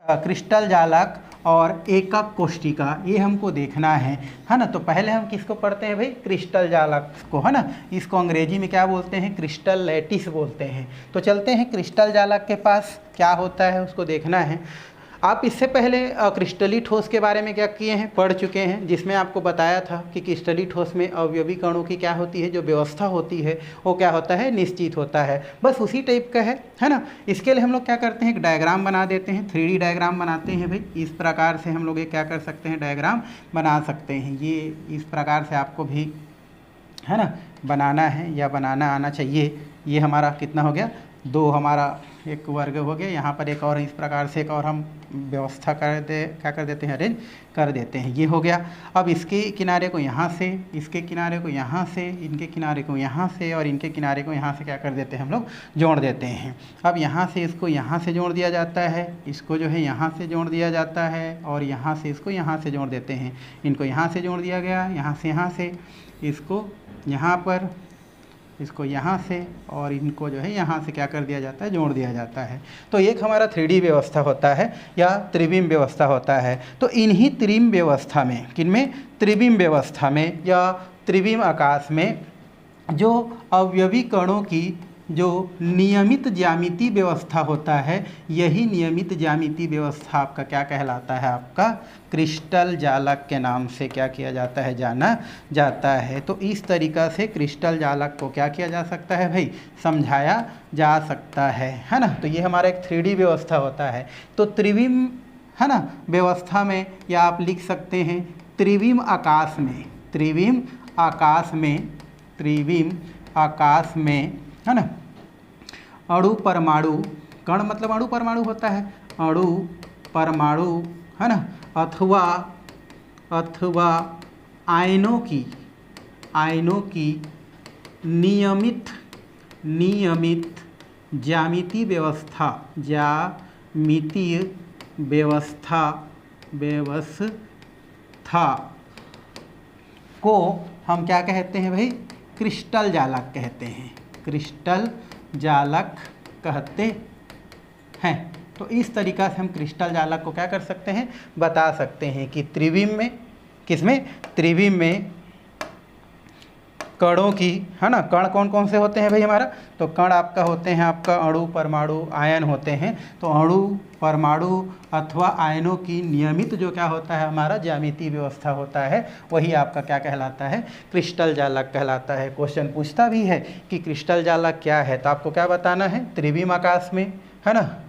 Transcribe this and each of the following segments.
Crystal जालक और एकक कोष्टिका, ये हमको देखना है ना। तो पहले हम किसको पढ़ते हैं भाई? क्रिस्टल जालक को, है ना। इसको अंग्रेजी में क्या बोलते हैं? क्रिस्टल लैटिस बोलते हैं। तो चलते हैं क्रिस्टल जालक के पास, क्या होता है उसको देखना है। आप इससे पहले क्रिस्टली ठोस के बारे में क्या किए हैं? पढ़ चुके हैं, जिसमें आपको बताया था कि क्रिस्टली ठोस में अवयवी कणों की क्या होती है, जो व्यवस्था होती है वो क्या होता है? निश्चित होता है। बस उसी टाइप का है ना। इसके लिए हम लोग क्या करते हैं? एक डायग्राम बना देते हैं, 3D डायग्राम बनाते हैं भाई। इस प्रकार से हम लोग ये क्या कर सकते हैं? डायग्राम बना सकते हैं। ये इस प्रकार से आपको भी, है ना, बनाना है या बनाना आना चाहिए। ये हमारा कितना हो गया? 2 हमारा एक वर्ग हो गया। यहाँ पर एक और इस प्रकार से एक और हम व्यवस्था क्या कर देते हैं? अरेंज कर देते हैं। ये हो गया। अब इसके किनारे को यहाँ से, इसके किनारे को यहाँ से, इनके किनारे को यहाँ से और इनके किनारे को यहाँ से क्या कर देते हैं? हम लोग जोड़ देते हैं। अब यहाँ से इसको यहाँ से जोड़ दिया जाता है, इसको जो है यहाँ से जोड़ दिया जाता है और यहाँ से इसको यहाँ से जोड़ देते हैं। इनको यहाँ से जोड़ दिया गया, यहाँ से इसको यहाँ पर, इसको यहाँ से और इनको जो है यहाँ से क्या कर दिया जाता है? जोड़ दिया जाता है। तो एक हमारा 3D व्यवस्था होता है या त्रिविम व्यवस्था होता है। तो इन्हीं त्रिविम व्यवस्था में, किनमें? त्रिविम व्यवस्था में या त्रिविम आकाश में जो अवयवी कणों की जो नियमित ज्यामिति व्यवस्था होता है, यही नियमित ज्यामिति व्यवस्था आपका क्या कहलाता है? आपका क्रिस्टल जालक के नाम से क्या किया जाता है? जाना जाता है। तो इस तरीक़ा से क्रिस्टल जालक को क्या किया जा सकता है भाई? समझाया जा सकता है ना। तो ये हमारा एक 3D व्यवस्था होता है। तो त्रिविम, है ना, व्यवस्था में, या आप लिख सकते हैं त्रिविम आकाश में, त्रिविम आकाश में, त्रिविम आकाश में, है ना, अणु परमाणु, कण मतलब अणु परमाणु होता है, अणु परमाणु, है ना, अथवा आयनों की नियमित ज्यामितीय व्यवस्था को हम क्या कहते हैं भाई? क्रिस्टल जालक कहते हैं, क्रिस्टल जालक कहते हैं। तो इस तरीक़ा से हम क्रिस्टल जालक को क्या कर सकते हैं? बता सकते हैं कि त्रिविम में, किसमें? त्रिविम में कणों की, है ना, कण कौन कौन से होते हैं भाई हमारा? तो कण आपका होते हैं, आपका अणु परमाणु आयन होते हैं। तो अणु परमाणु अथवा आयनों की नियमित जो क्या होता है? हमारा ज्यामितीय व्यवस्था होता है, वही आपका क्या कहलाता है? क्रिस्टल जालक कहलाता है। क्वेश्चन पूछता भी है कि क्रिस्टल जालक क्या है, तो आपको क्या बताना है? त्रिविम आकाश में, है ना,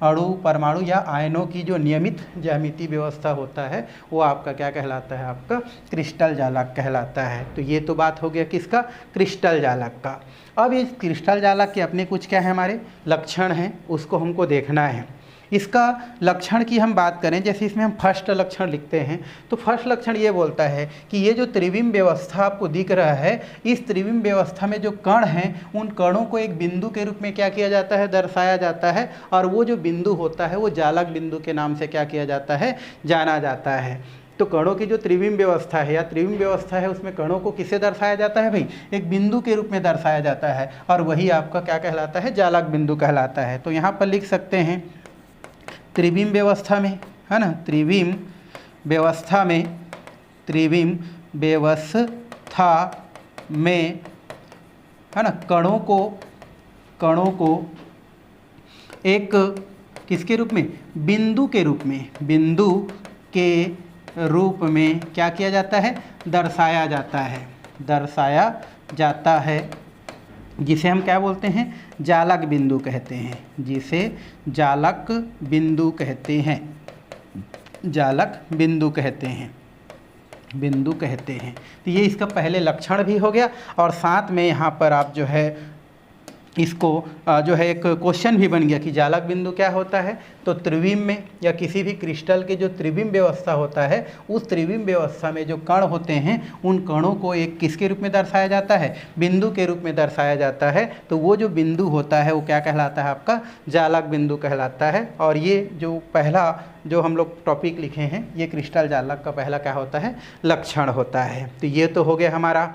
अणु परमाणु या आयनों की जो नियमित ज्यामितीय व्यवस्था होता है, वो आपका क्या कहलाता है? आपका क्रिस्टल जालक कहलाता है। तो ये तो बात हो गया किसका? क्रिस्टल जालक का। अब इस क्रिस्टल जालक के अपने कुछ क्या है? हमारे लक्षण हैं, उसको हमको देखना है। इसका लक्षण की हम बात करें, जैसे इसमें हम फर्स्ट लक्षण लिखते हैं, तो फर्स्ट लक्षण ये बोलता है कि ये जो त्रिविम व्यवस्था आपको दिख रहा है, इस त्रिविम व्यवस्था में जो कण हैं, उन कणों को एक बिंदु के रूप में क्या किया जाता है? दर्शाया जाता है। और वो जो बिंदु होता है वो जालक बिंदु के नाम से क्या किया जाता है? जाना जाता है। तो कणों की जो त्रिविम व्यवस्था है या त्रिविम व्यवस्था है, उसमें कणों को किससे दर्शाया जाता है भाई? एक बिंदु के रूप में दर्शाया जाता है, और वही आपका क्या कहलाता है? जालक बिंदु कहलाता है। तो यहाँ पर लिख सकते हैं त्रिविम व्यवस्था में, है ना, त्रिविम व्यवस्था में, त्रिविम व्यवस्था में, है ना, कणों को एक किसके रूप में? बिंदु के रूप में, बिंदु के रूप में क्या किया जाता है? दर्शाया जाता है, दर्शाया जाता है, जिसे हम क्या बोलते हैं? जालक बिंदु कहते हैं, जिसे जालक बिंदु कहते हैं, जालक बिंदु कहते हैं, बिंदु कहते हैं। तो ये इसका पहले लक्षण भी हो गया, और साथ में यहाँ पर आप जो है इसको जो है एक क्वेश्चन भी बन गया कि जालक बिंदु क्या होता है। तो त्रिविम में या किसी भी क्रिस्टल के जो त्रिविम व्यवस्था होता है, उस त्रिविम व्यवस्था में जो कण होते हैं, उन कणों को एक किसके रूप में दर्शाया जाता है? बिंदु के रूप में दर्शाया जाता है। तो वो जो बिंदु होता है वो क्या कहलाता है? आपका जालक बिंदु कहलाता है। और ये जो पहला जो हम लोग टॉपिक लिखे हैं, ये क्रिस्टल जालक का पहला क्या होता है? लक्षण होता है। तो ये तो हो गया हमारा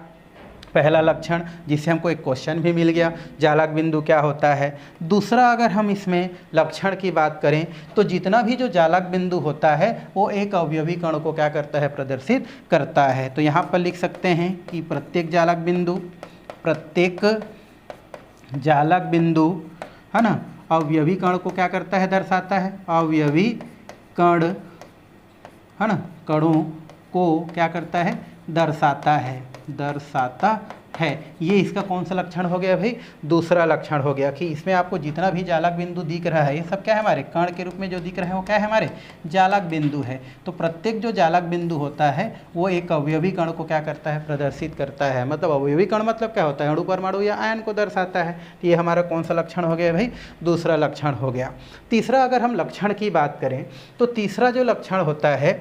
पहला लक्षण जिससे हमको एक क्वेश्चन भी मिल गया, जालक बिंदु क्या होता है। दूसरा, अगर हम इसमें लक्षण की बात करें तो जितना भी जो जालक बिंदु होता है वो एक अवयवी कण को क्या करता है, प्रदर्शित करता है। तो यहाँ पर लिख सकते हैं कि प्रत्येक जालक बिंदु है ना, अवयवी कण को क्या करता है, दर्शाता है। अवयवी कण है ना, कणों को क्या करता है, दर्शाता है। ये इसका कौन सा लक्षण हो गया भाई, दूसरा लक्षण हो गया कि इसमें आपको जितना भी जालक बिंदु दिख रहा है ये सब क्या है, हमारे कण के रूप में जो दिख रहे हैं वो क्या है, हमारे जालक बिंदु है। तो प्रत्येक जो जालक बिंदु होता है वो एक अवयवी कण को क्या करता है, प्रदर्शित करता है। मतलब अवयवी कण मतलब क्या होता है, अणु परमाणु या आयन को दर्शाता है। तो ये हमारा कौन सा लक्षण हो गया भाई, दूसरा लक्षण हो गया। तीसरा, अगर हम लक्षण की बात करें तो तीसरा जो लक्षण होता है,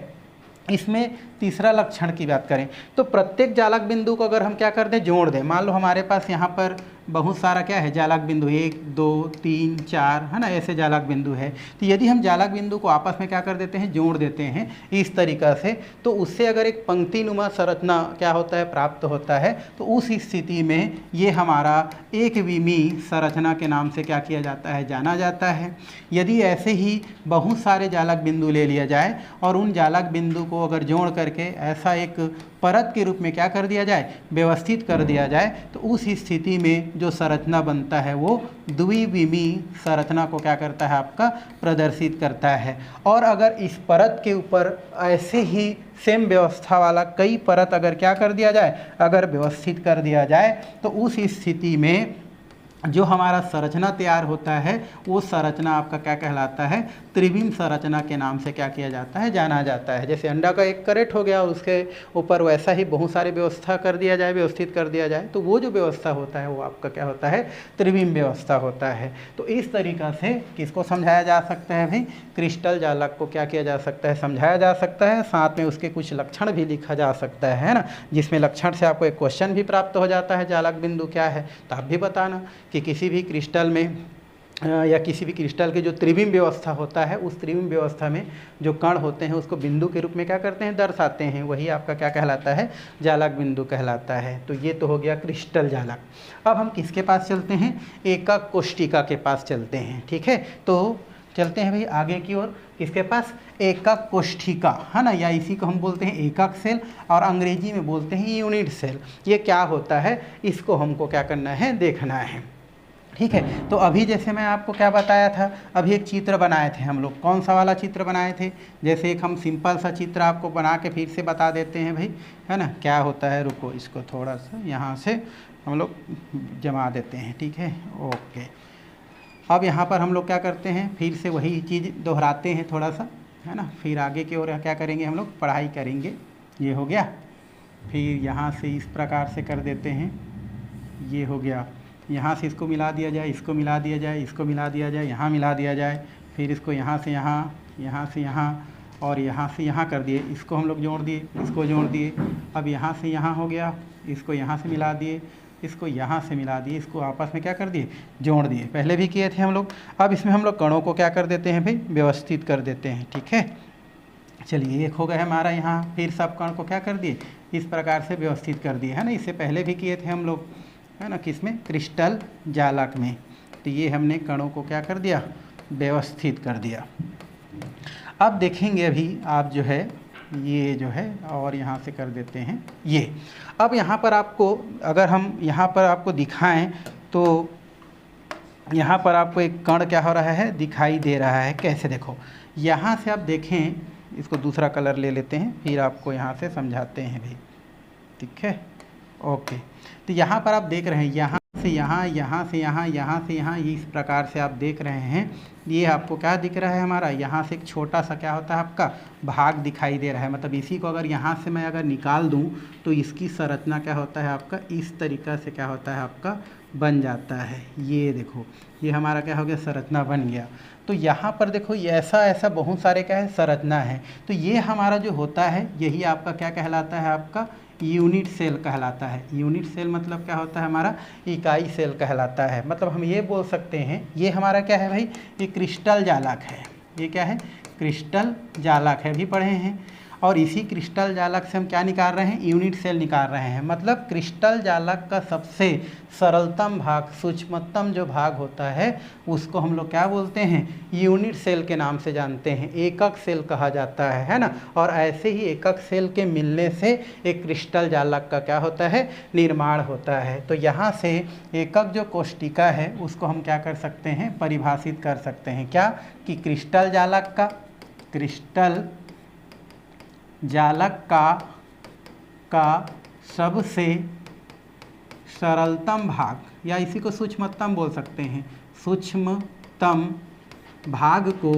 इसमें तीसरा लक्षण की बात करें तो प्रत्येक जालक बिंदु को अगर हम क्या कर दें, जोड़ दें। मान लो हमारे पास यहाँ पर बहुत सारा क्या है, जालक बिंदु 1 2 3 4 है ना, ऐसे जालक बिंदु है। तो यदि हम जालक बिंदु को आपस में क्या कर देते हैं, जोड़ देते हैं इस तरीक़ा से, तो उससे अगर एक पंक्तिनुमा संरचना क्या होता है, प्राप्त होता है। तो उस स्थिति में ये हमारा एक विमीय संरचना के नाम से क्या किया जाता है, जाना जाता है। यदि ऐसे ही बहुत सारे जालक बिंदु ले लिया जाए और उन जालक बिंदु को अगर जोड़ करके ऐसा एक परत के रूप में क्या कर दिया जाए, व्यवस्थित कर दिया जाए, तो उस स्थिति में जो संरचना बनता है वो द्विविमीय संरचना को क्या करता है, आपका प्रदर्शित करता है। और अगर इस परत के ऊपर ऐसे ही सेम व्यवस्था वाला कई परत अगर क्या कर दिया जाए, अगर व्यवस्थित कर दिया जाए, तो उस स्थिति में जो हमारा संरचना तैयार होता है वो संरचना आपका क्या कहलाता है, त्रिविम संरचना के नाम से क्या किया जाता है, जाना जाता है। जैसे अंडा का एक करेट हो गया और उसके ऊपर वैसा ही बहुत सारे व्यवस्था कर दिया जाए, व्यवस्थित कर दिया जाए, तो वो जो व्यवस्था होता है वो आपका क्या होता है, त्रिविम व्यवस्था होता है। तो इस तरीक़ा से किसको समझाया जा सकता है भाई, क्रिस्टल जालक को क्या किया जा सकता है, समझाया जा सकता है। साथ में उसके कुछ लक्षण भी लिखा जा सकता है ना, जिसमें लक्षण से आपको एक क्वेश्चन भी प्राप्त हो जाता है, जालक बिंदु क्या है। तो आप भी बताना कि किसी भी क्रिस्टल में या किसी भी क्रिस्टल की जो त्रिविम व्यवस्था होता है, उस त्रिविम व्यवस्था में जो कण होते हैं उसको बिंदु के रूप में क्या करते हैं, दर्शाते हैं। वही आपका क्या कहलाता है, जालक बिंदु कहलाता है। तो ये तो हो गया क्रिस्टल जालक। अब हम किसके पास चलते हैं, एकक कोष्ठिका के पास चलते हैं। ठीक है, तो चलते हैं भाई आगे की ओर, किसके पास, एकक कोष्ठिका है ना, या इसी को हम बोलते हैं एकक सेल और अंग्रेजी में बोलते हैं यूनिट सेल। ये क्या होता है, इसको हमको क्या करना है, देखना है। ठीक है, तो अभी जैसे मैं आपको क्या बताया था, अभी एक चित्र बनाए थे हम लोग। कौन सा वाला चित्र बनाए थे, जैसे एक हम सिंपल सा चित्र आपको बना के फिर से बता देते हैं भाई, है ना, क्या होता है। रुको, इसको थोड़ा सा यहाँ से हम लोग जमा देते हैं। ठीक है, ओके। अब यहाँ पर हम लोग क्या करते हैं, फिर से वही चीज़ दोहराते हैं थोड़ा सा, है ना। फिर आगे की ओर क्या करेंगे, हम लोग पढ़ाई करेंगे। ये हो गया, फिर यहाँ से इस प्रकार से कर देते हैं, ये हो गया। यहाँ से इसको मिला दिया जाए, इसको मिला दिया जाए, इसको मिला दिया जाए, यहाँ मिला दिया जाए, फिर इसको यहाँ से यहाँ, यहाँ से यहाँ और यहाँ से यहाँ कर दिए। इसको हम लोग जोड़ दिए, इसको जोड़ दिए। अब यहाँ से यहाँ हो गया, इसको यहाँ से मिला दिए, इसको यहाँ से मिला दिए, इसको आपस में क्या कर दिए, जोड़ दिए। पहले भी किए थे हम लोग। अब इसमें हम लोग कणों को क्या कर देते हैं भाई, व्यवस्थित कर देते हैं। ठीक है, चलिए एक हो गया हमारा यहाँ। फिर सब कण को क्या कर दिए, इस प्रकार से व्यवस्थित कर दिए, है ना। इससे पहले भी किए थे हम लोग, है ना, किसमें, क्रिस्टल जालक में। तो ये हमने कणों को क्या कर दिया, व्यवस्थित कर दिया। अब देखेंगे अभी आप जो है, ये जो है, और यहाँ से कर देते हैं ये। अब यहाँ पर आपको, अगर हम यहाँ पर आपको दिखाएं तो यहाँ पर आपको एक कण क्या हो रहा है, दिखाई दे रहा है। कैसे, देखो यहाँ से आप देखें, इसको दूसरा कलर ले लेते हैं, फिर आपको यहाँ से समझाते हैं भाई। ठीक है, ओके। तो यहाँ पर आप देख रहे हैं, यहाँ से यहाँ, यहाँ से यहाँ, यहाँ से यहाँ, इस प्रकार से आप देख रहे हैं। ये आपको क्या दिख रहा है हमारा, यहाँ से एक छोटा सा क्या होता है आपका भाग दिखाई दे रहा है। मतलब इसी को अगर यहाँ से मैं अगर निकाल दूँ तो इसकी संरचना क्या होता है आपका, इस तरीक़ा से क्या होता है आपका, बन जाता है। ये देखो, ये हमारा क्या हो गया, संरचना बन गया। तो यहाँ पर देखो, ये ऐसा बहुत सारे क्या है, संरचना है। तो ये हमारा जो होता है, यही आपका क्या कहलाता है, आपका यूनिट सेल कहलाता है। यूनिट सेल मतलब क्या होता है, हमारा इकाई सेल कहलाता है। मतलब हम ये बोल सकते हैं, ये हमारा क्या है भाई, ये क्रिस्टल जालक है। ये क्या है, क्रिस्टल जालक है, भी पढ़े हैं। और इसी क्रिस्टल जालक से हम क्या निकाल रहे हैं, यूनिट सेल निकाल रहे हैं। मतलब क्रिस्टल जालक का सबसे सरलतम भाग, सूक्ष्मतम जो भाग होता है उसको हम लोग क्या बोलते हैं, यूनिट सेल के नाम से जानते हैं, एकक सेल कहा जाता है ना। और ऐसे ही एकक सेल के मिलने से एक क्रिस्टल जालक का क्या होता है, निर्माण होता है। तो यहाँ से एकक जो कोष्टिका है उसको हम क्या कर सकते हैं, परिभाषित कर सकते हैं, क्या कि क्रिस्टल जालक का सबसे सरलतम भाग, या इसी को सूक्ष्मतम बोल सकते हैं, सूक्ष्मतम भाग को,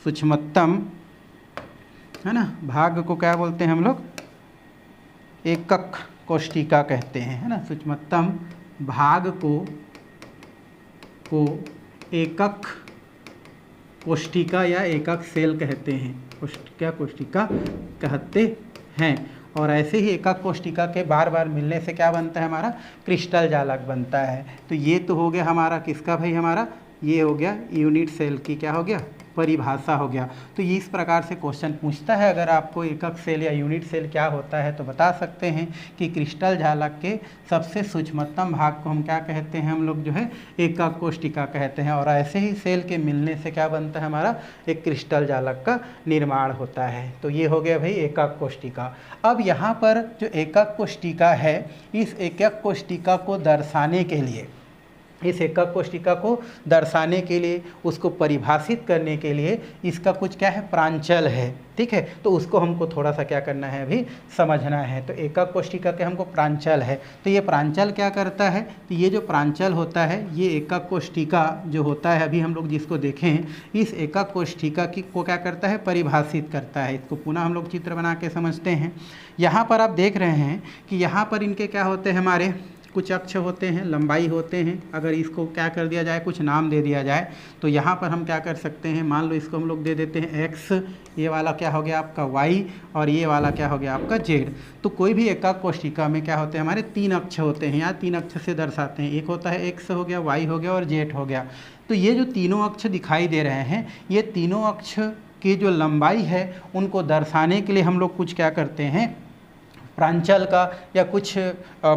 सूक्ष्मतम है ना, भाग को क्या बोलते हैं हम लोग, एकक कोष्टिका कहते हैं, है ना। सूक्ष्मतम भाग को एकक कोष्टिका या एकक सेल कहते हैं, कोष्टिका कहते हैं। और ऐसे ही एकक कोष्टिका के बार बार मिलने से क्या बनता है, हमारा क्रिस्टल जालक बनता है। तो ये तो हो गया हमारा किसका भाई, हमारा ये हो गया यूनिट सेल की क्या हो गया, परिभाषा हो गया। तो ये इस प्रकार से क्वेश्चन पूछता है, अगर आपको एकक सेल या यूनिट सेल क्या होता है तो बता सकते हैं कि क्रिस्टल जालक के सबसे सूक्ष्मतम भाग को हम क्या कहते हैं, हम लोग जो है एकक कोष्टिका कहते हैं। और ऐसे ही सेल के मिलने से क्या बनता है, हमारा एक क्रिस्टल जालक का निर्माण होता है। तो ये हो गया भाई एकक कोष्टिका। अब यहाँ पर जो एकक कोष्टिका है, इस एकक कोष्टिका को दर्शाने के लिए, इस एकक कोष्टिका को दर्शाने के लिए, उसको परिभाषित करने के लिए इसका कुछ क्या है, प्रांचल है, ठीक है। तो उसको हमको थोड़ा सा क्या करना है, अभी समझना है। तो एकक कोष्टिका के हमको प्रांचल है, तो ये प्रांचल क्या करता है, तो ये जो प्रांचल होता है, ये एकक कोष्टिका जो होता है, अभी हम लोग जिसको देखें, इस एकक कोष्टिका की को क्या करता है, परिभाषित करता है। इसको पुनः हम लोग चित्र बना के समझते हैं। यहाँ पर आप देख रहे हैं कि यहाँ पर इनके क्या होते हैं, हमारे कुछ अक्ष होते हैं, लंबाई होते हैं। अगर इसको क्या कर दिया जाए, कुछ नाम दे दिया जाए, तो यहाँ पर हम क्या कर सकते हैं, मान लो इसको हम लोग दे देते हैं एक्स, ये वाला क्या हो गया आपका वाई, और ये वाला क्या हो गया आपका जेड। तो कोई भी एकक कोष्टिका में क्या होते हैं, हमारे 3 अक्ष होते हैं, या 3 अक्ष से दर्शाते हैं। एक होता है एक्स हो गया, वाई हो गया और जेड हो गया। तो ये जो तीनों अक्ष दिखाई दे रहे हैं, ये तीनों अक्ष की जो लंबाई है उनको दर्शाने के लिए हम लोग कुछ क्या करते हैं, प्रांचल का या कुछ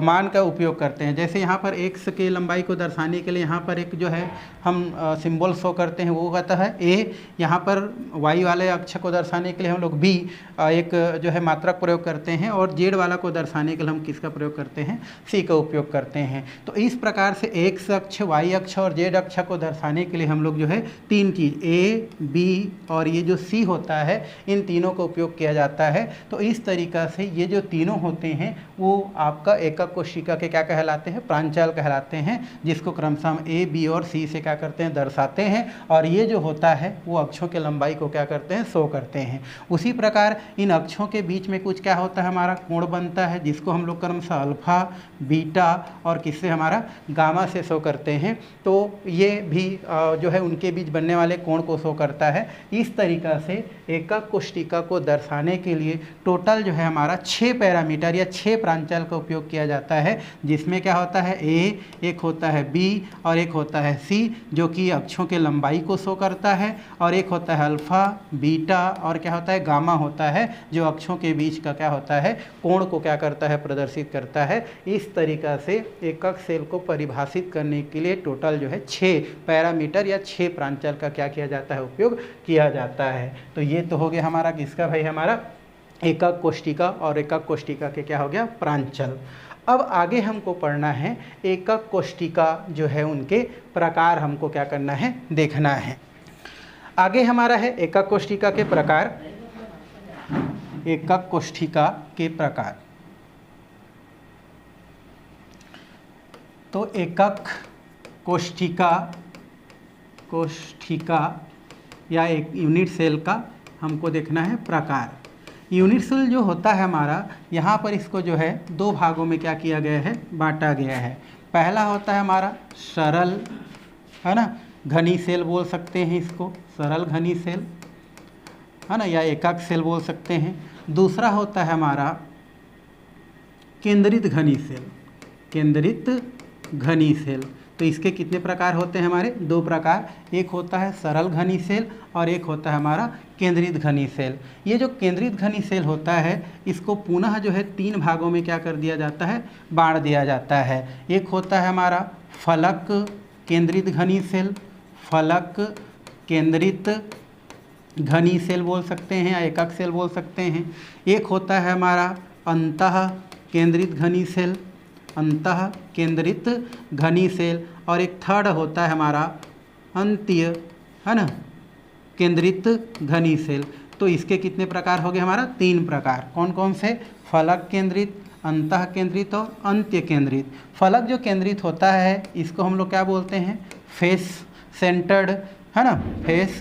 मान का उपयोग करते हैं। जैसे यहाँ पर एक्स की लंबाई को दर्शाने के लिए यहाँ पर एक जो है हम सिंबल शो करते हैं, वो कहता है ए। यहाँ पर वाई वाले अक्ष को दर्शाने के लिए हम लोग बी एक जो है मात्रक प्रयोग करते हैं, और जेड वाला को दर्शाने के लिए हम किसका प्रयोग करते हैं, सी का उपयोग करते हैं। तो इस प्रकार से एक्स अक्ष, वाई अक्ष और जेड अक्ष को दर्शाने के लिए हम लोग जो है 3 चीज़, ए, बी और ये जो सी होता है, इन तीनों का उपयोग किया जाता है। तो इस तरीक़ा से ये जो तीनों होते हैं वो आपका एकक कोशिका के क्या कहलाते हैं, प्रांचल कहलाते हैं, जिसको क्रमशः हम ए, बी और सी से क्या करते हैं, दर्शाते हैं। और ये जो होता है वो अक्षों के लंबाई को क्या करते हैं, शो करते हैं। उसी प्रकार इन अक्षों के बीच में कुछ क्या होता है, हमारा कोण बनता है, जिसको हम लोग क्रमशः अल्फा, बीटा और किससे, हमारा गामा से शो करते हैं। तो ये भी जो है उनके बीच बनने वाले कोण को शो करता है। इस तरीक़ा से एकक कोशिका को दर्शाने के लिए टोटल जो है हमारा 6 पैरामीटर या 6 प्रांचल का उपयोग किया जाता है, जिसमें क्या होता है ए, एक होता है बी और एक होता है सी, जो कि अक्षों के लंबाई को शो करता है, और एक होता है अल्फा, बीटा और क्या होता है, गामा होता है, जो अक्षों के बीच का क्या होता है, कोण को क्या करता है, प्रदर्शित करता है। इस तरीक़ा से एकक सेल को परिभाषित करने के लिए टोटल जो है 6 पैरामीटर या 6 प्रांचल का क्या किया जाता है, उपयोग किया जाता है। तो ये तो हो गया हमारा किसका भाई, हमारा एकक कोशिका, और एकक कोशिका के क्या हो गया, प्रांचल। अब आगे हमको पढ़ना है एकक कोशिका जो है उनके प्रकार, हमको क्या करना है, देखना है। आगे हमारा है एकक कोशिका के प्रकार। एकक कोशिका के प्रकार, तो एकक कोशिका या एक यूनिट सेल का हमको देखना है प्रकार। यूनिट सेल जो होता है हमारा, यहाँ पर इसको जो है 2 भागों में क्या किया गया है, बांटा गया है। पहला होता है हमारा सरल, है ना, घनी सेल बोल सकते हैं इसको, सरल घनी सेल, है ना, या एकक सेल बोल सकते हैं। दूसरा होता है हमारा केंद्रित घनी सेल, केंद्रित घनी सेल, तो इसके कितने प्रकार होते हैं हमारे? 2 प्रकार। एक होता है सरल घनी सेल और एक होता है हमारा केंद्रित घनी सेल। ये जो केंद्रित घनी सेल होता है इसको पुनः जो है 3 भागों में क्या कर दिया जाता है? बांट दिया जाता है। एक होता है हमारा फलक केंद्रित घनी सेल, फलक केंद्रित घनी सेल बोल सकते हैं या एकक सेल बोल सकते हैं। एक होता है हमारा अंतः केंद्रित घनी सेल, अंतः केंद्रित घनी सेल, और एक थर्ड होता है हमारा अंतीय, है ना, केंद्रित घनी सेल। तो इसके कितने प्रकार हो गए? हमारा 3 प्रकार। कौन कौन से? फलक केंद्रित, अंतः केंद्रित और अंत्य केंद्रित। फलक जो केंद्रित होता है इसको हम लोग क्या बोलते हैं? फेस सेंटर्ड, है ना, फेस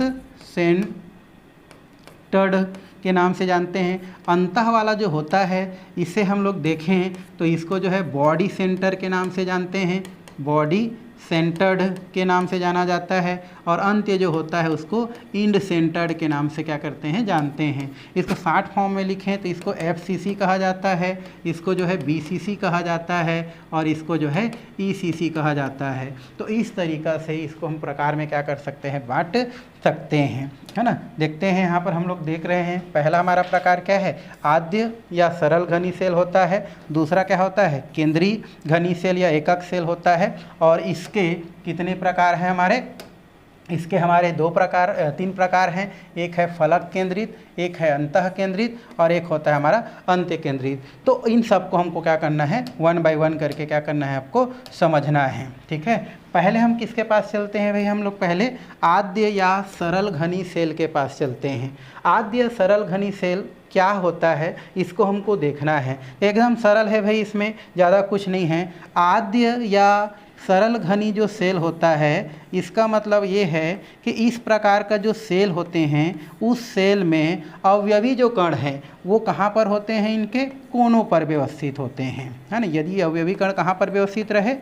सेंटर्ड के नाम से जानते हैं। अंतः वाला जो होता है इसे हम लोग देखें तो इसको जो है बॉडी सेंटर के नाम से जानते हैं, बॉडी सेंटर्ड के नाम से जाना जाता है। और अंत्य जो होता है उसको इंड सेंटर्ड के नाम से क्या करते हैं? जानते हैं। इसको शॉर्ट फॉर्म में लिखें तो इसको FCC कहा जाता है, इसको जो है BCC कहा जाता है और इसको जो है ECC कहा जाता है। तो इस तरीक़ा से इसको हम प्रकार में क्या कर सकते हैं? बांट सकते हैं, है ना। देखते हैं यहाँ पर हम लोग देख रहे हैं पहला हमारा प्रकार क्या है? आद्य या सरल घनी सेल होता है। दूसरा क्या होता है? केंद्रीय घनी सेल या एकक सेल होता है। और इसके कितने प्रकार हैं हमारे? इसके हमारे 3 प्रकार हैं। एक है फलक केंद्रित, एक है अंतः केंद्रित और एक होता है हमारा अंत्य केंद्रित। तो इन सब को हमको क्या करना है? 1 बाय 1 करके क्या करना है? आपको समझना है, ठीक है। पहले हम किसके पास चलते हैं भाई? हम लोग पहले आद्य या सरल घनी सेल के पास चलते हैं। आद्य सरल घनी सेल क्या होता है इसको हमको देखना है। एकदम सरल है भाई, इसमें ज़्यादा कुछ नहीं है। आद्य या सरल घनी जो सेल होता है इसका मतलब ये है कि इस प्रकार का जो सेल होते हैं उस सेल में अवयवी जो कण हैं वो कहाँ पर होते हैं? इनके कोनों पर व्यवस्थित होते हैं, है ना। यदि अवयवी कण कहाँ पर व्यवस्थित रहे?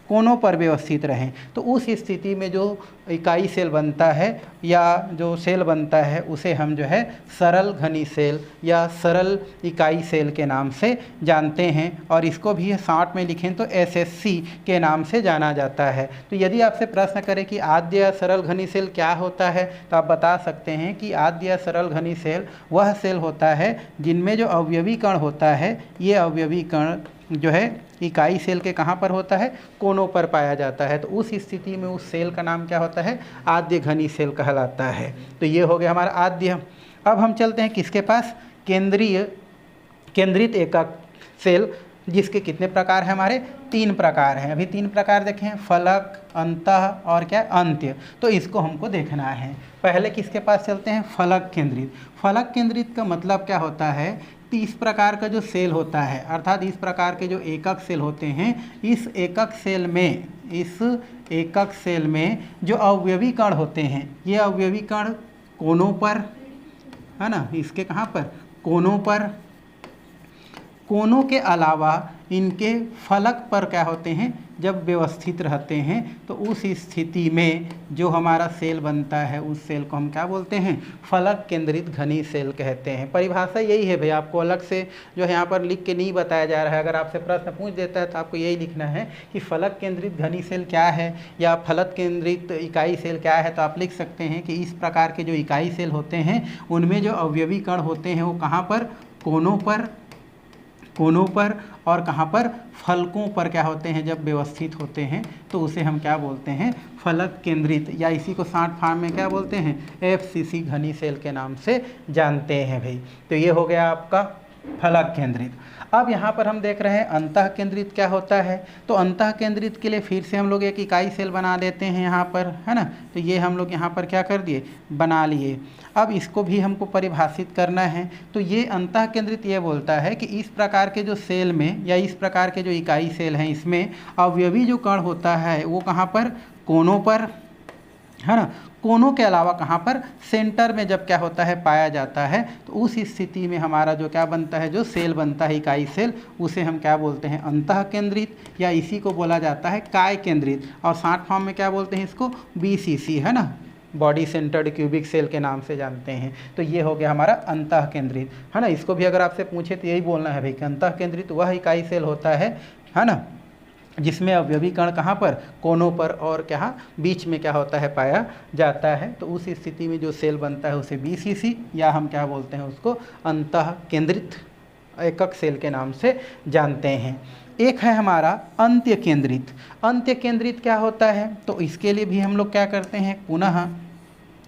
कोनों पर व्यवस्थित रहें। तो उस स्थिति में जो इकाई सेल बनता है या जो सेल बनता है उसे हम जो है सरल घनी सेल या सरल इकाई सेल के नाम से जानते हैं। और इसको भी शॉर्ट में लिखें तो SSC के नाम से जाना जाता है। तो यदि आपसे प्रश्न करें कि आद्य या सरल घनी सेल क्या होता है तो आप बता सकते हैं कि आद्य या सरल घनी सेल वह सेल होता है जिनमें जो अवयवी कण होता है ये अवयवी कण जो है इकाई सेल के कहाँ पर होता है? कोनों पर पाया जाता है। तो उस स्थिति में उस सेल का नाम क्या होता है? आद्य घनी सेल कहलाता है। तो ये हो गया हमारा आद्य। अब हम चलते हैं किसके पास? केंद्रित एकक सेल, जिसके कितने प्रकार हैं हमारे? 3 प्रकार हैं। अभी 3 प्रकार देखें, फलक, अंतः और क्या? अंत्य। तो इसको हमको देखना है। पहले किसके पास चलते हैं? फलक केंद्रित। फलक केंद्रित का मतलब क्या होता है? इस प्रकार का जो सेल होता है अर्थात इस प्रकार के जो एकक सेल होते हैं इस एकक सेल में जो अवयवी कण होते हैं ये अवयवी कण कोनों पर, है ना, इसके कहाँ पर? कोनों पर। कोनों के अलावा इनके फलक पर क्या होते हैं? जब व्यवस्थित रहते हैं तो उस स्थिति में जो हमारा सेल बनता है उस सेल को हम क्या बोलते हैं? फलक केंद्रित घनी सेल कहते हैं। परिभाषा यही है भाई, आपको अलग से जो है यहाँ पर लिख के नहीं बताया जा रहा है। अगर आपसे प्रश्न पूछ देता है तो आपको यही लिखना है कि फलक केंद्रित घनी सेल क्या है या फलक केंद्रित इकाई सेल क्या है। तो आप लिख सकते हैं कि इस प्रकार के जो इकाई सेल होते हैं उनमें जो अवयवी कण होते हैं वो कहाँ पर? कोनों पर और कहाँ पर? फलकों पर क्या होते हैं? जब व्यवस्थित होते हैं तो उसे हम क्या बोलते हैं? फलक केंद्रित, या इसी को शॉर्ट फॉर्म में क्या बोलते हैं? FCC घनी सेल के नाम से जानते हैं भाई। तो ये हो गया आपका फलक केंद्रित। अब यहाँ पर हम देख रहे हैं अंतः केंद्रित क्या होता है। तो अंतः केंद्रित के लिए फिर से हम लोग एक इकाई सेल बना देते हैं यहाँ पर, है ना। तो ये हम लोग यहाँ पर क्या कर दिए? बना लिए। अब इसको भी हमको परिभाषित करना है। तो ये अंतः केंद्रित ये बोलता है कि इस प्रकार के जो सेल में या इस प्रकार के जो इकाई सेल हैं इसमें अवयवी जो कण होता है वो कहाँ पर? कोनों पर, है ना। कोनों के अलावा कहाँ पर? सेंटर में जब क्या होता है? पाया जाता है। तो उस स्थिति में हमारा जो क्या बनता है? जो सेल बनता है इकाई सेल उसे हम क्या बोलते हैं? अंतः केंद्रित, या इसी को बोला जाता है काय केंद्रित। और शॉर्ट फॉर्म में क्या बोलते हैं इसको? BCC, है ना, बॉडी सेंटर्ड क्यूबिक सेल के नाम से जानते हैं। तो ये हो गया हमारा अंतः केंद्रित, है ना। इसको भी अगर आपसे पूछे तो यही बोलना है भाई कि अंतः केंद्रित वह इकाई सेल होता है ना, जिसमें अवयवी कण कहाँ पर, कोनों पर और क्या बीच में क्या होता है, पाया जाता है। तो उस स्थिति में जो सेल बनता है उसे बीसीसी या हम क्या बोलते हैं उसको, अंतः केंद्रित एकक सेल के नाम से जानते हैं। एक है हमारा अंत्य केंद्रित। अंत्य केंद्रित क्या होता है, तो इसके लिए भी हम लोग क्या करते हैं, पुनः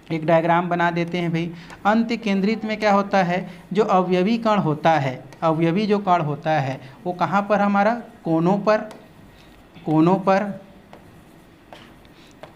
एक डायग्राम बना देते हैं भाई। अंत्य केंद्रित में क्या होता है, जो अवयवी कण होता है, अवयवी जो कण होता है वो कहाँ पर हमारा, कोनों पर,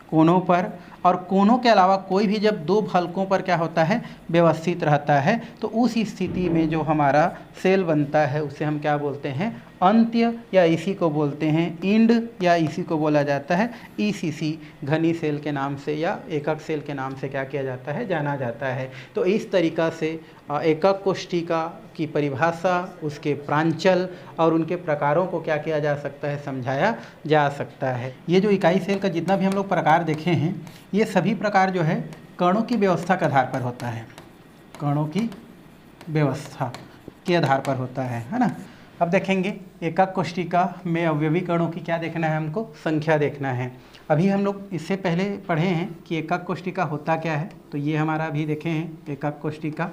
कोनों पर और कोनों के अलावा कोई भी जब दो फलकों पर क्या होता है, व्यवस्थित रहता है, तो उस स्थिति में जो हमारा सेल बनता है उसे हम क्या बोलते हैं, अंत्य, या इसी को बोलते हैं इंड, या इसी को बोला जाता है ईसीसी, घनी सेल के नाम से या एकक सेल के नाम से क्या किया जाता है, जाना जाता है। तो इस तरीक़ा से एकक कोशिका की परिभाषा, उसके प्रांचल और उनके प्रकारों को क्या किया जा सकता है, समझाया जा सकता है। ये जो इकाई सेल का जितना भी हम लोग प्रकार देखे हैं, ये सभी प्रकार जो है कणों की व्यवस्था के आधार पर होता है, कणों की व्यवस्था के आधार पर होता है ना। अब देखेंगे एकक कोशिका में अवयवी कणों की क्या देखना है, हमको संख्या देखना है। अभी हम लोग इससे पहले पढ़े हैं कि एकक कोशिका होता क्या है, तो ये हमारा अभी देखे हैं एकक कोशिका।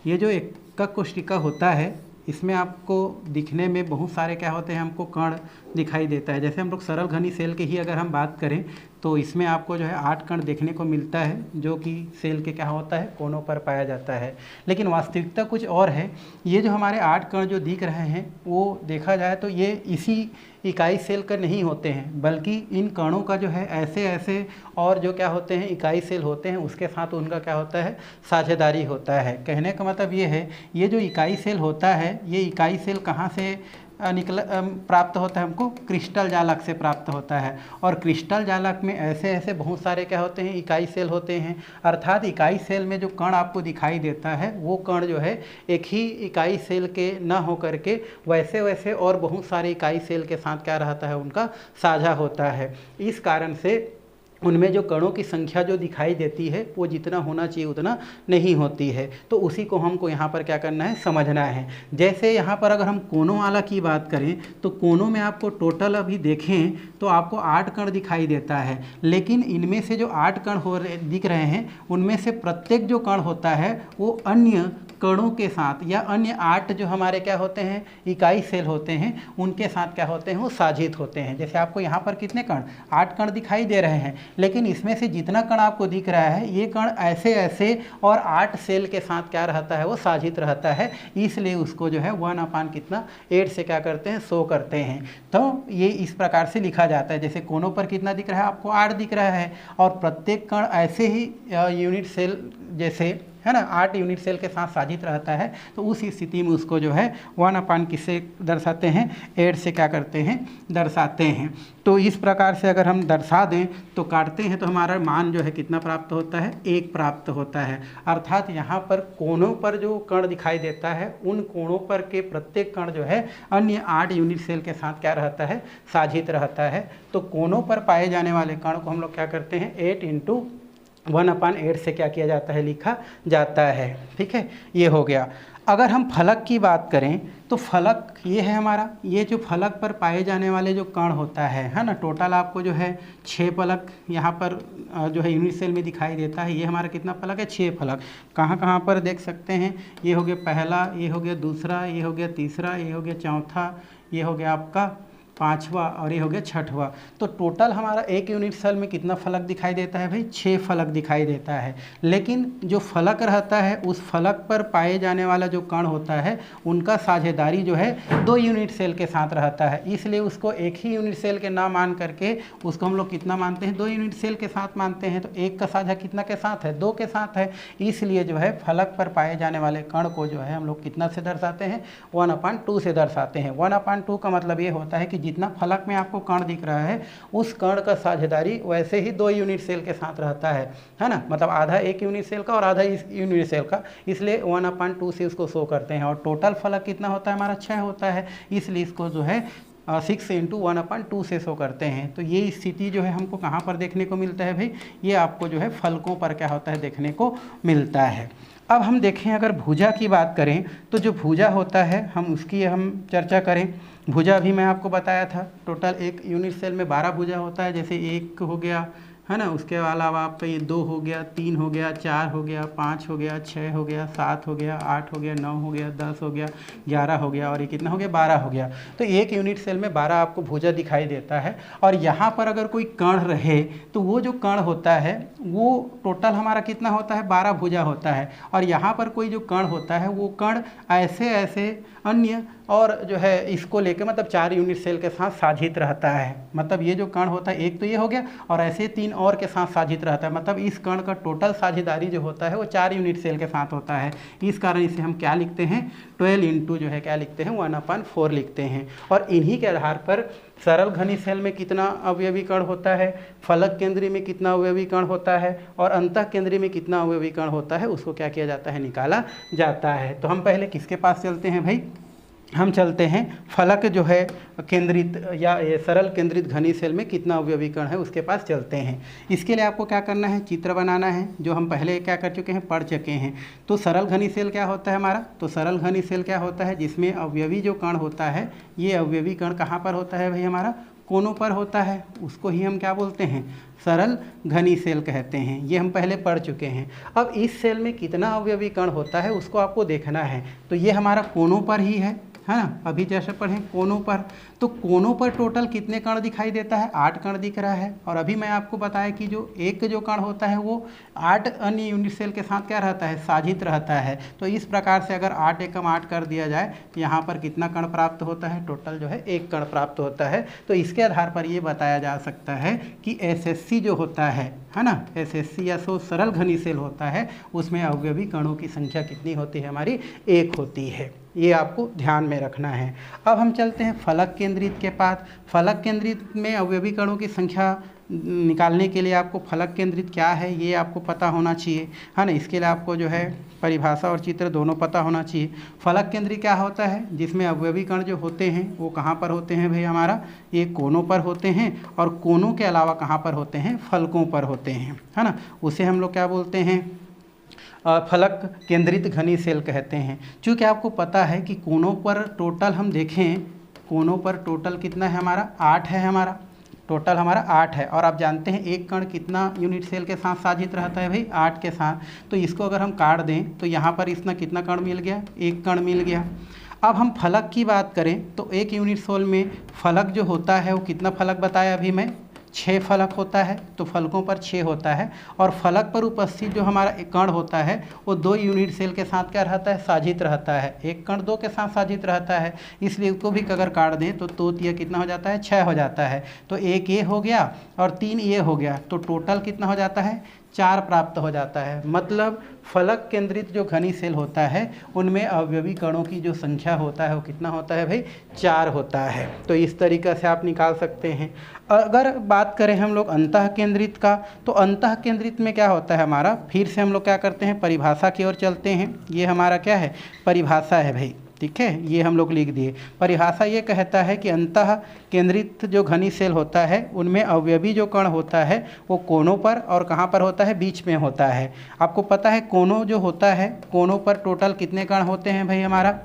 ये जो एकक कोशिका होता है इसमें आपको दिखने में बहुत सारे क्या होते हैं, हमको कण दिखाई देता है। जैसे हम लोग सरल घनी सेल की ही अगर हम बात करें तो इसमें आपको जो है 8 कण देखने को मिलता है, जो कि सेल के क्या होता है, कोनों पर पाया जाता है। लेकिन वास्तविकता कुछ और है। ये जो हमारे 8 कण जो दिख रहे हैं वो देखा जाए तो ये इसी इकाई सेल का नहीं होते हैं, बल्कि इन कणों का जो है ऐसे ऐसे और जो क्या होते हैं, इकाई सेल होते हैं, उसके साथ उनका क्या होता है, साझेदारी होता है। कहने का मतलब ये है, ये जो इकाई सेल होता है, ये इकाई सेल कहाँ से प्राप्त होता है, हमको क्रिस्टल जालक से प्राप्त होता है। और क्रिस्टल जालक में ऐसे ऐसे बहुत सारे क्या होते हैं, इकाई सेल होते हैं। अर्थात इकाई सेल में जो कण आपको दिखाई देता है वो कण जो है एक ही इकाई सेल के न हो करके वैसे वैसे और बहुत सारे इकाई सेल के साथ क्या रहता है, उनका साझा होता है। इस कारण से उनमें जो कणों की संख्या जो दिखाई देती है वो जितना होना चाहिए उतना नहीं होती है। तो उसी को हमको यहाँ पर क्या करना है, समझना है। जैसे यहाँ पर अगर हम कोनों वाला की बात करें तो कोनों में आपको टोटल अभी देखें तो आपको 8 कण दिखाई देता है, लेकिन इनमें से जो 8 कण दिख रहे हैं उनमें से प्रत्येक जो कण होता है वो अन्य कणों के साथ या अन्य 8 जो हमारे क्या होते हैं, इकाई सेल होते हैं, उनके साथ क्या होते हैं, वो साझित होते हैं। जैसे आपको यहाँ पर कितने कण, 8 कण दिखाई दे रहे हैं, लेकिन इसमें से जितना कण आपको दिख रहा है ये कण ऐसे ऐसे और 8 सेल के साथ क्या रहता है, वो साझित रहता है। इसलिए उसको जो है 1/8 से क्या करते हैं, 100 करते हैं। तो ये इस प्रकार से लिखा जाता है। जैसे कोनों पर कितना दिख रहा है, आपको 8 दिख रहा है, और प्रत्येक कण ऐसे ही यूनिट सेल जैसे है ना 8 यूनिट सेल के साथ साझित रहता है। तो उस स्थिति में उसको जो है 1/, किससे दर्शाते हैं, 8 से क्या करते हैं, दर्शाते हैं। तो इस प्रकार से अगर हम दर्शा दें तो काटते हैं तो हमारा मान जो है कितना प्राप्त होता है, 1 प्राप्त होता है। अर्थात यहाँ पर कोनों पर जो कण दिखाई देता है उन कोनों पर के प्रत्येक कण जो है अन्य 8 यूनिट सेल के साथ क्या रहता है, साझित रहता है। तो कोनों पर पाए जाने वाले कण को हम लोग क्या करते हैं, 8 × 1/8 से क्या किया जाता है, लिखा जाता है। ठीक है, ये हो गया। अगर हम फलक की बात करें तो फलक ये है हमारा, ये जो फलक पर पाए जाने वाले जो कण होता है ना, टोटल आपको जो है 6 फलक यहाँ पर जो है यूनिट सेल में दिखाई देता है। ये हमारा कितना फलक है, 6 फलक। कहाँ कहाँ पर देख सकते हैं, ये हो गया पहला, ये हो गया दूसरा, ये हो गया तीसरा, ये हो गया चौथा, ये हो गया आपका 5वां और ये हो गया 6वां। तो टोटल हमारा एक यूनिट सेल में कितना फलक दिखाई देता है भाई, 6 फलक दिखाई देता है। लेकिन जो फलक रहता है उस फलक पर पाए जाने वाला जो कण होता है उनका साझेदारी जो है 2 यूनिट सेल के साथ रहता है। इसलिए उसको एक ही यूनिट सेल के ना मान करके उसको हम लोग कितना मानते हैं, 2 यूनिट सेल के साथ मानते हैं। तो एक का साझा कितना के साथ है, 2 के साथ है। इसलिए जो है फलक पर पाए जाने वाले कण को जो है हम लोग कितना से दर्शाते हैं, 1/2 से दर्शाते हैं। 1/2 का मतलब ये होता है कि जितना फलक में आपको कण दिख रहा है उस कण का साझेदारी वैसे ही 2 यूनिट सेल के साथ रहता है ना। मतलब आधा एक यूनिट सेल का और आधा इस यूनिट सेल का, इसलिए 1/2 से उसको शो करते हैं। और टोटल फलक कितना होता है हमारा, 6 होता है। इसलिए इसको जो है 6 × 1/2 से शो करते हैं। तो ये स्थिति जो है हमको कहाँ पर देखने को मिलता है भाई, ये आपको जो है फलकों पर क्या होता है, देखने को मिलता है। अब हम देखें अगर भुजा की बात करें तो जो भुजा होता है हम उसकी हम चर्चा करें। भुजा भी मैं आपको बताया था, टोटल एक यूनिट सेल में 12 भुजा होता है। जैसे 1 हो गया, है ना, उसके अलावा आपका ये 2 हो गया, 3 हो गया, 4 हो गया, 5 हो गया, 6 हो गया, 7 हो गया, 8 हो गया, 9 हो गया, 10 हो गया, 11 हो गया और ये कितना हो गया, 12 हो गया। तो एक यूनिट सेल में 12 आपको भुजा दिखाई देता है। और यहाँ पर अगर कोई कण रहे तो वो जो कण होता है वो टोटल हमारा कितना होता है, 12 भुजा होता है। और यहाँ पर कोई जो कण होता है वो कण ऐसे ऐसे अन्य और जो है इसको लेकर मतलब 4 यूनिट सेल के साथ साझित रहता है। मतलब ये जो कण होता है, एक तो ये हो गया और ऐसे 3 और के साथ साझित रहता है। मतलब इस कण का टोटल साझेदारी जो होता है वो 4 यूनिट सेल के साथ होता है। इस कारण इसे हम क्या लिखते हैं, 12 इंटू जो है क्या लिखते हैं, 1/4 लिखते हैं। और इन्हीं के आधार पर सरल घनी सेल में कितना अवयवी कण होता है, फलक केंद्रीय में कितना अवयवी कण होता है और अंतः केंद्रीय में कितना अवयवी कण होता है, उसको क्या किया जाता है, निकाला जाता है। तो हम पहले किसके पास चलते हैं भाई, हम चलते हैं फलक जो है केंद्रित या सरल केंद्रित घनी सेल में कितना अवयवी कण है उसके पास चलते हैं। इसके लिए आपको क्या करना है, चित्र बनाना है, जो हम पहले क्या कर चुके हैं, पढ़ चुके हैं। तो सरल घनी सेल क्या होता है हमारा, तो सरल घनी सेल क्या होता है, जिसमें अवयवी जो कण होता है, ये अवयवी कण कहाँ पर होता है भाई, हमारा कोनों पर होता है। उसको ही हम क्या बोलते हैं, सरल घनी सेल कहते हैं। ये हम पहले पढ़ चुके हैं। अब इस सेल में कितना अवयवी कण होता है उसको आपको देखना है। तो ये हमारा कोनों पर ही है ना। अभी जैसे पढ़ें कोनों पर, तो कोनों पर टोटल कितने कण दिखाई देता है, 8 कण दिख रहा है। और अभी मैं आपको बताया कि जो एक जो कण होता है वो 8 अन्य यूनिट सेल के साथ क्या रहता है, साझित रहता है। तो इस प्रकार से अगर 8 एकम 8 कर दिया जाए तो यहाँ पर कितना कण प्राप्त होता है, टोटल जो है 1 कण प्राप्त होता है। तो इसके आधार पर ये बताया जा सकता है कि एसएससी जो होता है ना, एसएससी या सरल घनी सेल होता है, उसमें अवयवी कणों की संख्या कितनी होती है, हमारी 1 होती है। ये आपको ध्यान में रखना है। अब हम चलते हैं फलक केंद्रित के पास। फलक केंद्रित में अवयवी कणों की संख्या निकालने के लिए आपको फलक केंद्रित क्या है ये आपको पता होना चाहिए, है ना। इसके लिए आपको जो है परिभाषा और चित्र दोनों पता होना चाहिए। फलक केंद्रित क्या होता है, जिसमें अवयवी कण जो होते हैं वो कहाँ पर होते हैं भाई, हमारा ये कोनों पर होते हैं। और कोनों के अलावा कहाँ पर होते हैं, फलकों पर होते हैं, है ना। उसे हम लोग क्या बोलते हैं, फलक केंद्रित घनी सेल कहते हैं। चूँकि आपको पता है कि कोनों पर टोटल हम देखें, कोनों पर टोटल कितना है हमारा, 8 है, हमारा टोटल हमारा 8 है। और आप जानते हैं एक कण कितना यूनिट सेल के साथ साझित रहता है भाई, 8 के साथ। तो इसको अगर हम काट दें तो यहाँ पर इसमें कितना कण मिल गया, 1 कण मिल गया। अब हम फलक की बात करें तो एक यूनिट सेल में फलक जो होता है वो कितना फलक बताया अभी मैं, 6 फलक होता है। तो फलकों पर 6 होता है। और फलक पर उपस्थित जो हमारा एक कण होता है वो 2 यूनिट सेल के साथ क्या रहता है, साझित रहता है। एक कण 2 के साथ साझित रहता है, इसलिए उसको भी अगर काट दें तो ये कितना हो जाता है, 6 हो जाता है। तो 1 ये हो गया और 3 ये हो गया, तो टोटल कितना हो जाता है, 4 प्राप्त हो जाता है। मतलब फलक केंद्रित जो घनी सेल होता है उनमें अवयवी कणों की जो संख्या होता है वो कितना होता है भाई, 4 होता है। तो इस तरीक़ा से आप निकाल सकते हैं। अगर बात करें हम लोग अंतः केंद्रित का, तो अंतः केंद्रित में क्या होता है हमारा, फिर से हम लोग क्या करते हैं, परिभाषा की ओर चलते हैं। ये हमारा क्या है, परिभाषा है भाई, ठीक है, ये हम लोग लिख दिए। परिभाषा ये कहता है कि अंतः केंद्रित जो घनी सेल होता है उनमें अवयवी जो कण होता है वो कोनों पर और कहाँ पर होता है, बीच में होता है। आपको पता है कोनों जो होता है, कोनों पर टोटल कितने कण होते हैं भाई, हमारा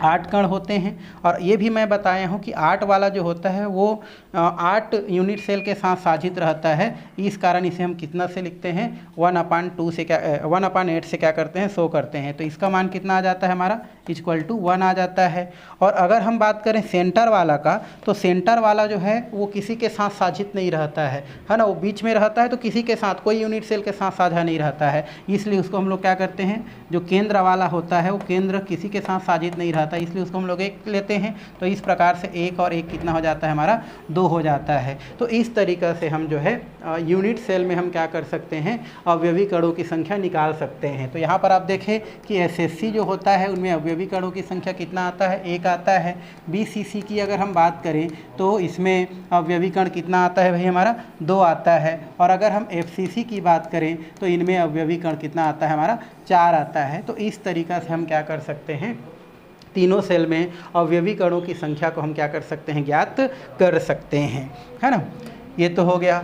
8 कण होते हैं। और ये भी मैं बताया हूँ कि 8 वाला जो होता है वो 8 यूनिट सेल के साथ साझित रहता है। इस कारण इसे हम कितना से लिखते हैं, 1/2 से क्या 1/8 से क्या करते हैं, शो करते हैं। तो इसका मान कितना आ जाता है हमारा, =1 आ जाता है। और अगर हम बात करें सेंटर वाला का, तो सेंटर वाला जो है वो किसी के साथ साझित नहीं रहता है ना, वो बीच में रहता है। तो किसी के साथ, कोई यूनिट सेल के साथ साझा नहीं रहता है, इसलिए उसको हम लोग क्या करते हैं, जो केंद्र वाला होता है वो केंद्र किसी के साथ साझित नहीं रहता, इसलिए उसको हम लोग 1 लेते हैं। तो इस प्रकार से 1 और 1 कितना हो जाता है हमारा, 2 हो जाता है। तो इस तरीक़ा से हम जो है यूनिट सेल में हम क्या कर सकते हैं, अवयवी कणों की संख्या निकाल सकते हैं। तो यहाँ पर आप देखें कि एसएससी जो होता है उनमें अवयवी कणों की संख्या कितना आता है, 1 आता है। बीसीसी की अगर हम बात करें तो इसमें अवयवी कण कितना आता है भाई, हमारा 2 आता है। और अगर हम एफसीसी की बात करें तो इनमें अवयवी कण कितना आता है, हमारा 4 आता है। तो इस तरीक़ा से हम क्या कर सकते हैं, तीनों सेल में अवयवी कणों की संख्या को हम क्या कर सकते हैं, ज्ञात कर सकते हैं, है ना। ये तो हो गया।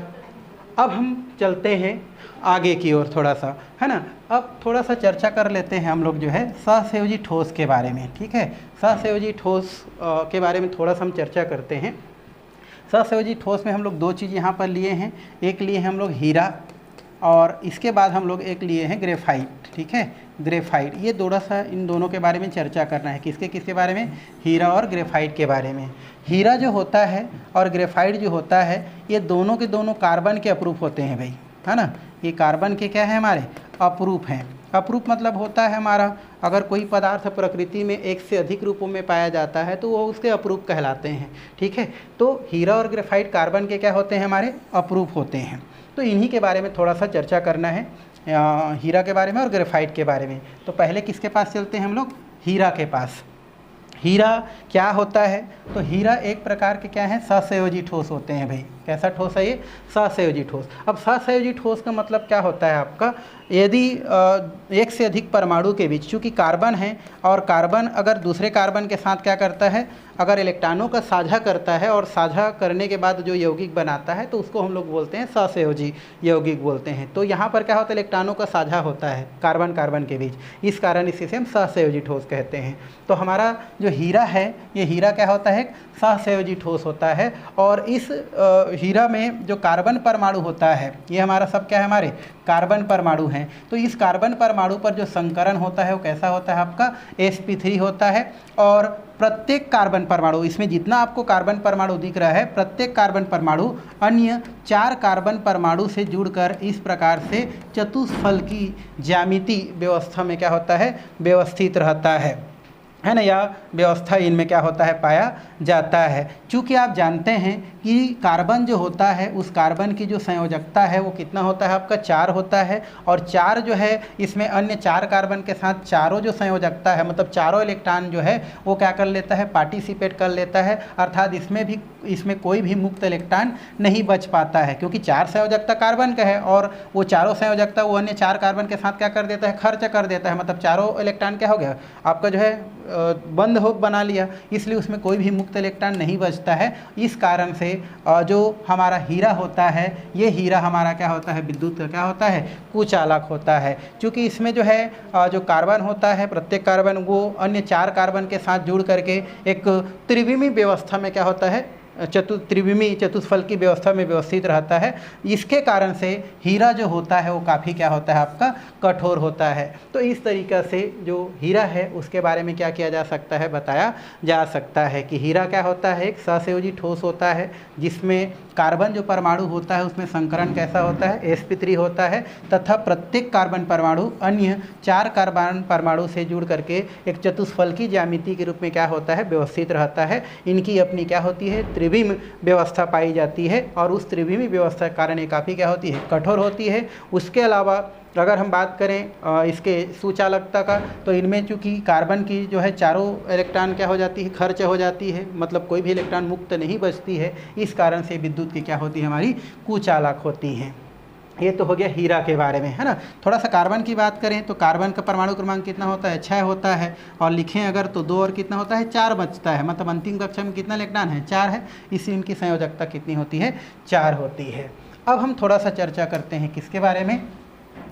अब हम चलते हैं आगे की ओर थोड़ा सा, है ना। अब थोड़ा सा चर्चा कर लेते हैं हम लोग जो है सहसंयोजी ठोस के बारे में, ठीक है। सहसंयोजी ठोस के बारे में थोड़ा सा हम चर्चा करते हैं। सहसंयोजी ठोस में हम लोग दो चीज़ यहाँ पर लिए हैं, एक लिए हैं हम लोग हीरा और इसके बाद हम लोग एक लिए हैं ग्रेफाइट, ठीक है, ग्रेफाइट। ये थोड़ा सा इन दोनों के बारे में चर्चा करना है। किसके किसके बारे में? हीरा और ग्रेफाइट के बारे में। हीरा जो होता है और ग्रेफाइट जो होता है, ये दोनों के दोनों कार्बन के अपरूप होते हैं भाई, है ना। ये कार्बन के क्या है? हमारे अपरूप हैं। अपरूप मतलब होता है हमारा, अगर कोई पदार्थ प्रकृति में एक से अधिक रूपों में पाया जाता है तो वो उसके अपरूप कहलाते हैं, ठीक है। तो हीरा और ग्रेफाइट कार्बन के क्या होते हैं? हमारे अपरूप होते हैं। तो इन्हीं के बारे में थोड़ा सा चर्चा करना है, हीरा के बारे में और ग्रेफाइट के बारे में। तो पहले किसके पास चलते हैं हम लोग? हीरा के पास। हीरा क्या होता है? तो हीरा एक प्रकार के क्या है? सहसंयोजी ठोस होते हैं भाई। कैसा ठोस है ये? सहसंयोजी ठोस। अब सहसंयोजी ठोस का मतलब क्या होता है आपका? यदि एक से अधिक परमाणु के बीच, चूँकि कार्बन है और कार्बन अगर दूसरे कार्बन के साथ क्या करता है, अगर इलेक्ट्रॉनों का साझा करता है और साझा करने के बाद जो यौगिक बनाता है तो उसको हम लोग बोलते हैं सहसंयोजी यौगिक बोलते हैं। तो यहाँ पर क्या होता है? इलेक्ट्रॉनों का साझा होता है कार्बन कार्बन के बीच, इस कारण इसे हम सहसंयोजी ठोस कहते हैं। तो हमारा जो हीरा है, ये हीरा क्या होता है? सहसंयोजी ठोस होता है। और इस हीरा में जो कार्बन परमाणु होता है, ये हमारा सब क्या है? हमारे कार्बन परमाणु हैं। तो इस कार्बन परमाणु पर जो संकरण होता है वो कैसा होता है आपका? sp3 होता है। और प्रत्येक कार्बन परमाणु, इसमें जितना आपको कार्बन परमाणु दिख रहा है, प्रत्येक कार्बन परमाणु अन्य 4 कार्बन परमाणु से जुड़कर इस प्रकार से चतुष्फलकी ज्यामिति व्यवस्था में क्या होता है? व्यवस्थित रहता है ना। यह व्यवस्था इनमें क्या होता है? पाया जाता है। चूँकि आप जानते हैं कि कार्बन जो होता है, उस कार्बन की जो संयोजकता है वो कितना होता है आपका? 4 होता है। और 4 जो है, इसमें अन्य 4 कार्बन के साथ चारों जो संयोजकता है, मतलब चारों इलेक्ट्रॉन जो है वो क्या कर लेता है? पार्टिसिपेट कर लेता है। अर्थात इसमें कोई भी मुक्त इलेक्ट्रॉन नहीं बच पाता है, क्योंकि 4 संयोजकता कार्बन का है और वो चारों संयोजकता वो अन्य 4 कार्बन के साथ क्या कर देता है? खर्च कर देता है। मतलब चारों इलेक्ट्रॉन क्या हो गया आपका? जो है बंद हो बना लिया, इसलिए उसमें कोई भी मुक्त इलेक्ट्रॉन नहीं बचता है। इस कारण से जो हमारा हीरा होता है, ये हीरा हमारा क्या होता है? विद्युत का क्या होता है? कुचालक होता है। क्योंकि इसमें जो है जो कार्बन होता है, प्रत्येक कार्बन वो अन्य 4 कार्बन के साथ जुड़ करके एक त्रिविमी व्यवस्था में क्या होता है? त्रिविमी चतुष्फल की व्यवस्था में व्यवस्थित रहता है। इसके कारण से हीरा जो होता है वो काफ़ी क्या होता है आपका? कठोर होता है। तो इस तरीक़ा से जो हीरा है उसके बारे में क्या किया जा सकता है? बताया जा सकता है कि हीरा क्या होता है? एक सहसंयोजी ठोस होता है जिसमें कार्बन जो परमाणु होता है उसमें संकरण कैसा होता है? sp3 होता है तथा प्रत्येक कार्बन परमाणु अन्य 4 कार्बन परमाणु से जुड़ करके एक चतुष्फलकी ज्यामिति के रूप में क्या होता है? व्यवस्थित रहता है। इनकी अपनी क्या होती है? त्रिविम व्यवस्था पाई जाती है और उस त्रिविमी व्यवस्था के कारण ये काफ़ी क्या होती है? कठोर होती है। उसके अलावा अगर हम बात करें इसके सुचालकता का, तो इनमें चूँकि कार्बन की जो है चारों इलेक्ट्रॉन क्या हो जाती है? खर्च हो जाती है, मतलब कोई भी इलेक्ट्रॉन मुक्त नहीं बचती है। इस कारण से विद्युत की क्या होती है? हमारी कुचालक होती हैं। ये तो हो गया हीरा के बारे में, है ना। थोड़ा सा कार्बन की बात करें तो कार्बन का परमाणु क्रमांक कितना होता है? 6 होता है। और लिखें अगर तो 2 और कितना होता है? 4 बचता है। मतलब अंतिम कक्षा में कितना इलेक्ट्रॉन है? 4 है। इसी इनकी संयोजकता कितनी होती है? 4 होती है। अब हम थोड़ा सा चर्चा करते हैं किसके बारे में?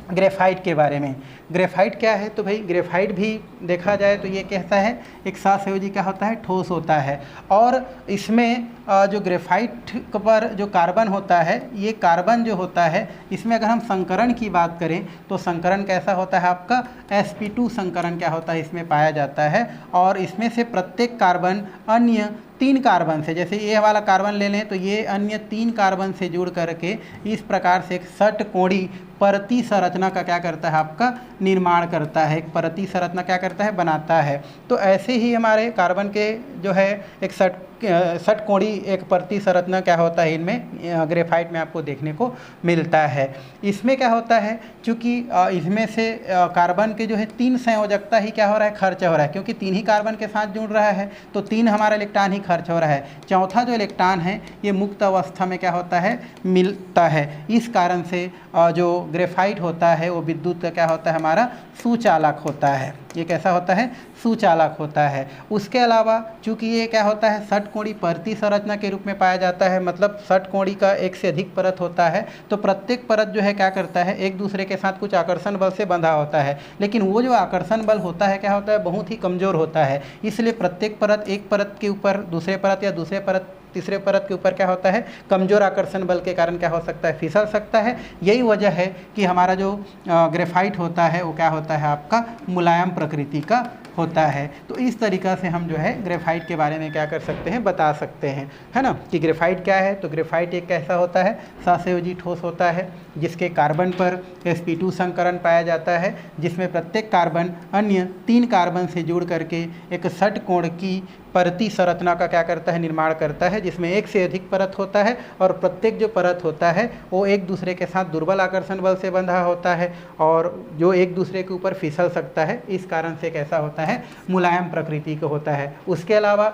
ग्रेफाइट के बारे में। ग्रेफाइट क्या है? तो भाई ग्रेफाइट भी देखा जाए तो ये कहता है एक सहसंयोजी क्या होता है? ठोस होता है। और इसमें जो ग्रेफाइट पर जो कार्बन होता है, ये कार्बन जो होता है इसमें अगर हम संकरण की बात करें तो संकरण कैसा होता है आपका? sp2 संकरण क्या होता है? इसमें पाया जाता है। और इसमें से प्रत्येक कार्बन अन्य 3 कार्बन से, जैसे ये वाला कार्बन ले लें तो ये अन्य 3 कार्बन से जुड़ करके इस प्रकार से एक षटकोणी परती संरचना का क्या करता है? आपका निर्माण करता है। एक परती संरचना क्या करता है? बनाता है। तो ऐसे ही हमारे कार्बन के जो है एक षटकोणी एक परती संरचना क्या होता है? इनमें ग्रेफाइट में आपको देखने को मिलता है। इसमें क्या होता है? चूँकि इसमें से कार्बन के जो है 3 संयोजकता ही क्या हो रहा है? खर्च हो रहा है, क्योंकि 3 ही कार्बन के साथ जुड़ रहा है तो 3 हमारा इलेक्ट्रॉन ही खर्च हो रहा है। चौथा जो इलेक्ट्रॉन है ये मुक्त अवस्था में क्या होता है? मिलता है। इस कारण से जो ग्रेफाइट होता है वो विद्युत का क्या होता है हमारा सुचालक होता है। ये कैसा होता है? सुचालक होता है। उसके अलावा चूंकि ये क्या होता है षटकोणीय परती संरचना के रूप में पाया जाता है, मतलब षटकोणीय का एक से अधिक परत होता है, तो प्रत्येक परत जो है क्या करता है एक दूसरे के साथ कुछ आकर्षण बल से बंधा होता है, लेकिन वो जो आकर्षण बल होता है क्या होता है बहुत ही कमज़ोर होता है। इसलिए प्रत्येक परत एक परत के ऊपर दूसरे परत या दूसरे परत तीसरे परत के ऊपर क्या होता है कमज़ोर आकर्षण बल के कारण क्या हो सकता है फिसल सकता है। यही वजह है कि हमारा जो ग्रेफाइट होता है वो क्या होता है आपका मुलायम प्रकृति का होता है। तो इस तरीक़ा से हम जो है ग्रेफाइट के बारे में क्या कर सकते हैं बता सकते हैं, है ना, कि ग्रेफाइट क्या है। तो ग्रेफाइट एक कैसा होता है सहसंयोजी ठोस होता है जिसके कार्बन पर sp2 संकरण पाया जाता है, जिसमें प्रत्येक कार्बन अन्य 3 कार्बन से जुड़ करके एक षटकोण की परती संरचना का क्या करता है निर्माण करता है, जिसमें एक से अधिक परत होता है और प्रत्येक जो परत होता है वो एक दूसरे के साथ दुर्बल आकर्षण बल से बंधा होता है और जो एक दूसरे के ऊपर फिसल सकता है। इस कारण से कैसा होता है मुलायम प्रकृति का होता है। उसके अलावा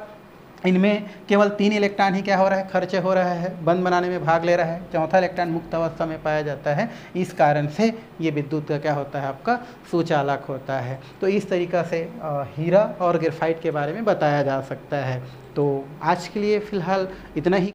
इनमें केवल 3 इलेक्ट्रॉन ही क्या हो रहा है खर्च हो रहा है, बंध बनाने में भाग ले रहा है, चौथा इलेक्ट्रॉन मुक्त अवस्था में पाया जाता है। इस कारण से ये विद्युत का क्या होता है आपका सुचालक होता है। तो इस तरीक़ा से हीरा और ग्रेफाइट के बारे में बताया जा सकता है। तो आज के लिए फ़िलहाल इतना ही।